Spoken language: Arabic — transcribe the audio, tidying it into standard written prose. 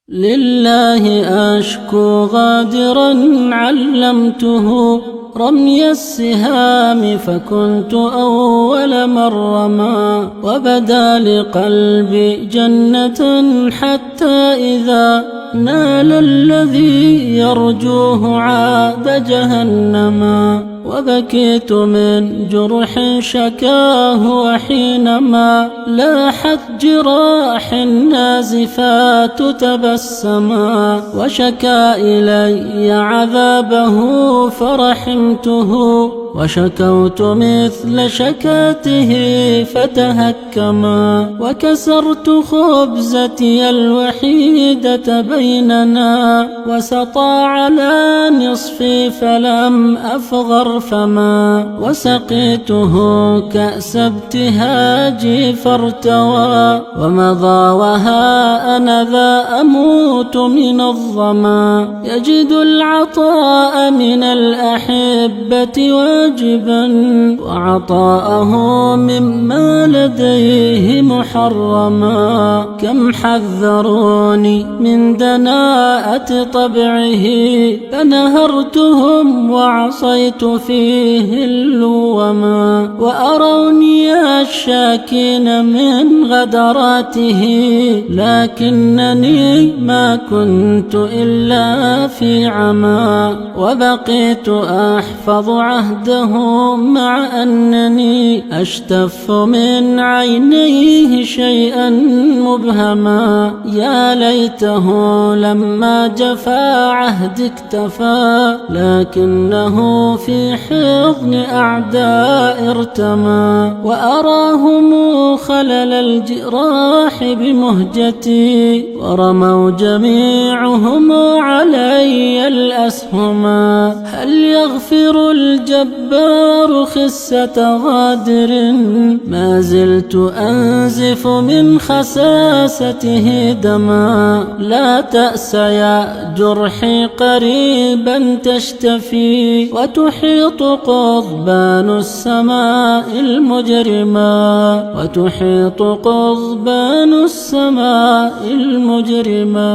لله أشكو غادرا علمته رمي السهام فكنت أول من رمى، وبدا لقلبي جنة حتى إذا نال الذي يرجوه عاد جهنما. وبكيت من جرح شكاه وحينما لاحت جراح النازفات تبسما، وشكى إلي عذابه فرحمته وشكوت مثل شكاته فتهكما. وكسرت خبزتي الوحيدة بيننا وسطى على نصفي فلم أفغر فما، وسقيته كأس ابتهاجي فارتوى ومضى وها أنا ذا أموت من الظما. يجد العطاء من الأحبة واجبا وعطاءه مما لديه محرما. كم حذروني من دناءة طبعه فنهرتهم وعصيت فيه اللوما. وأروني الشاكين من غدراته لكنني ما كنت إلا في عما. وبقيت أحفظ عهده مع أنني أشتف من عينيه شيئا مبهما. يا ليته لما جفا عهدي اكتفى لكنه في حضن أعداء ارتمى. وأراهم خلل الجراح بمهجتي ورموا جميعهم علي الأسهما. هل يغفر الجبار خسة غادر ما زلت أنزف من خساسته دما. لا تأس يا جرحي قريبا تشتفي وتحيط قضبان السماء المجرما. وتحيط قضبان السماء المجرما.